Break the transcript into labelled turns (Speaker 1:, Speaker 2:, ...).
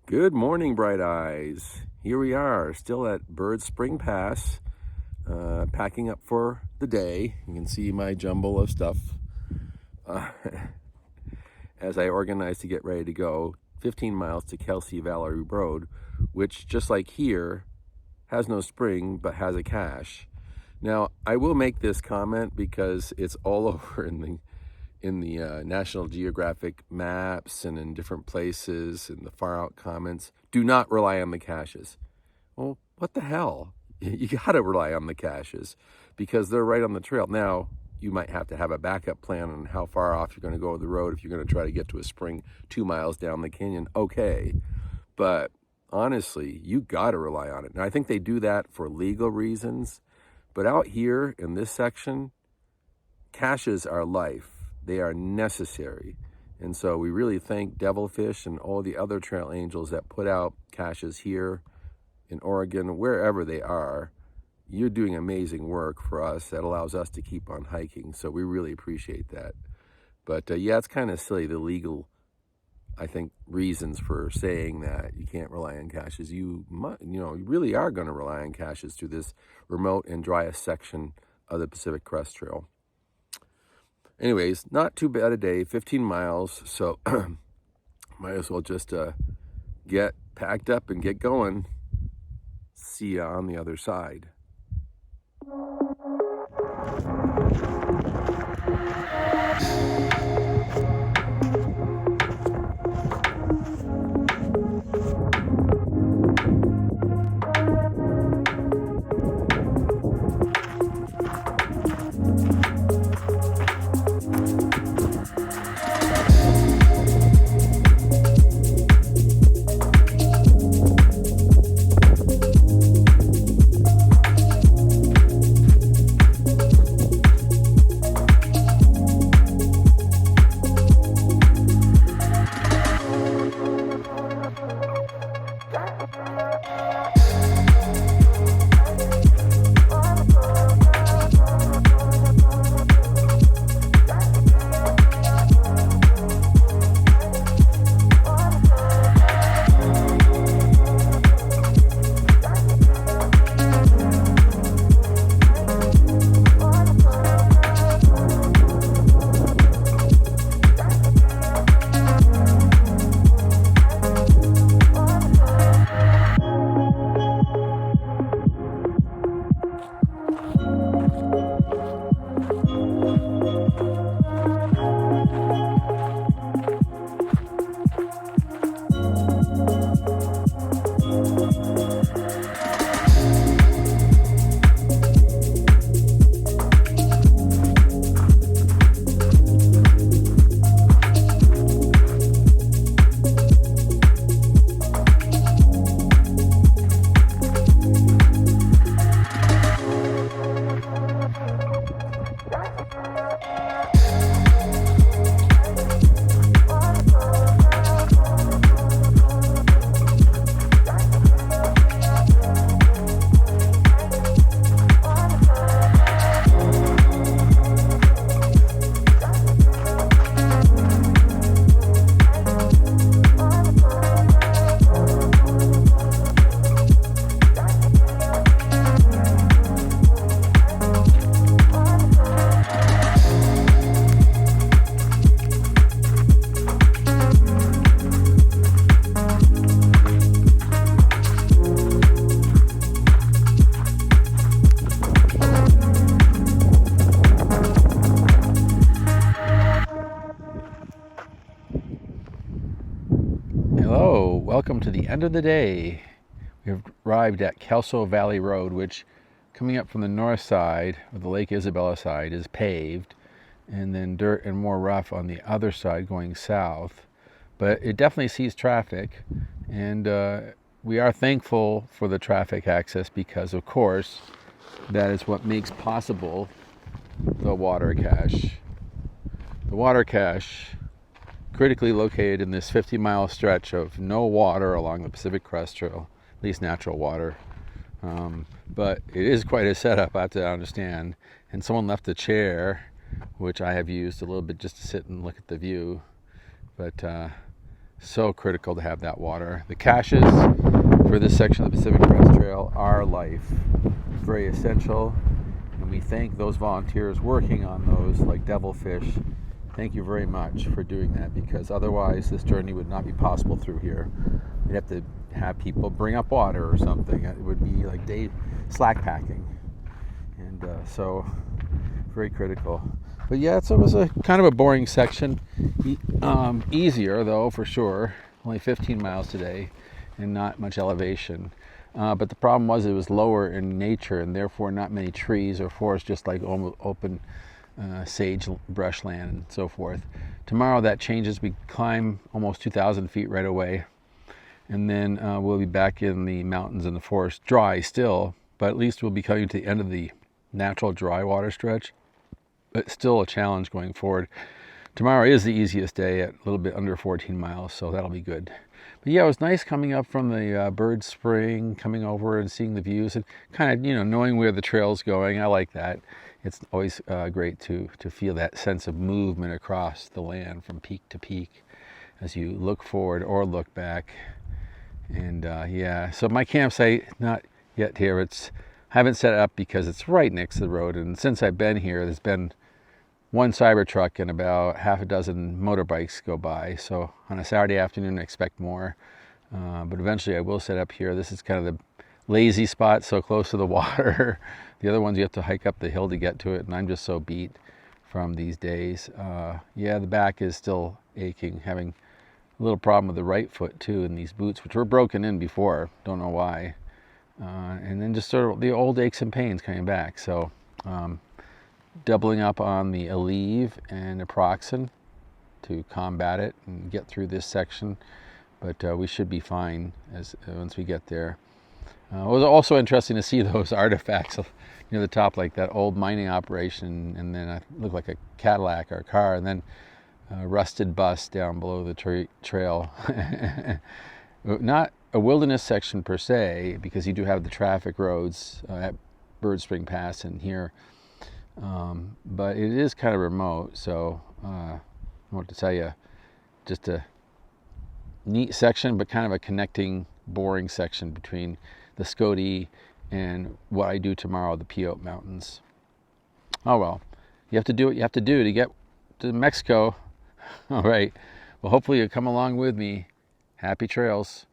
Speaker 1: Good morning, Bright Eyes. Here we are, still at Bird Spring Pass, packing up for the day. You can see my jumble of stuff as I organize to get ready to go 15 miles to Kelsey Valley Road, which, just like here, has no spring but has a cache. Now, I will make this comment because it's all over in the National Geographic maps and in different places in the far out comments. Do not rely on the caches. Well, what the hell? You gotta rely on the caches because they're right on the trail. Now, you might have to have a backup plan on how far off you're gonna go of the road if you're gonna try to get to a spring 2 miles down the canyon. Okay, but honestly, you gotta rely on it. Now, I think they do that for legal reasons, but out here in this section, caches are life. They are necessary. And so we really thank Devilfish and all the other trail angels that put out caches here in Oregon, wherever they are. You're doing amazing work for us that allows us to keep on hiking. So we really appreciate that. But yeah, it's kind of silly, the legal, I think, reasons for saying that you can't rely on caches. You really are going to rely on caches through this remote and driest section of the Pacific Crest Trail. Anyways, not too bad a day, 15 miles, so might as well just get packed up and get going. See ya on the other side. Hello, welcome to the end of the day. We have arrived at Kelso Valley Road, which, coming up from the north side, or the Lake Isabella side, is paved, and then dirt and more rough on the other side going south. But it definitely sees traffic, and we are thankful for the traffic access because, of course, that is what makes possible the water cache. The water cache, critically located in this 50-mile stretch of no water along the Pacific Crest Trail, at least natural water. But it is quite a setup, I have to understand. And someone left a chair, which I have used a little bit just to sit and look at the view. But So critical to have that water. The caches for this section of the Pacific Crest Trail are life. Very essential. And we thank those volunteers working on those, like Devilfish. Thank you very much for doing that, because otherwise this journey would not be possible through here. We'd have to have people bring up water or something. It would be like day slack packing. And so very critical. But yeah, it was a kind of a boring section. Easier though, for sure. Only 15 miles today and not much elevation. But the problem was it was lower in nature, and therefore not many trees or forests, just like open sage brush land and so forth. Tomorrow that changes. We climb almost 2,000 feet right away, and then we'll be back in the mountains and the forest, dry still, but at least we'll be coming to the end of the natural dry water stretch. But still a challenge going forward. Tomorrow is the easiest day at a little bit under 14 miles, so that'll be good. But yeah, it was nice coming up from the bird spring, coming over and seeing the views, and kind of, knowing where the trail's going. I like that. It's always great to feel that sense of movement across the land from peak to peak as you look forward or look back. And yeah, so my campsite, not yet here. I haven't set it up because it's right next to the road, and since I've been here, there's been one Cybertruck and about half a dozen motorbikes go by. So on a Saturday afternoon, I expect more. But eventually I will set up here. This is kind of the lazy spot, so close to the water. The other ones you have to hike up the hill to get to it, and I'm just so beat from these days. Yeah, the back is still aching, having a little problem with the right foot too in these boots, which were broken in before, don't know why. And then just sort of the old aches and pains coming back. So doubling up on the Aleve and Naproxen to combat it and get through this section, but we should be fine once we get there. It was also interesting to see those artifacts near the top, like that old mining operation, and then it looked like a Cadillac or a car, and then a rusted bus down below the trail. Not a wilderness section per se, because you do have the traffic roads at Bird Spring Pass and here. But it is kind of remote, so I want to tell you, just a neat section, but kind of a connecting, boring section between the Scotty and what I do tomorrow, the Piote Mountains. Oh well, you have to do what you have to do to get to Mexico. All right, well, hopefully you'll come along with me. Happy trails.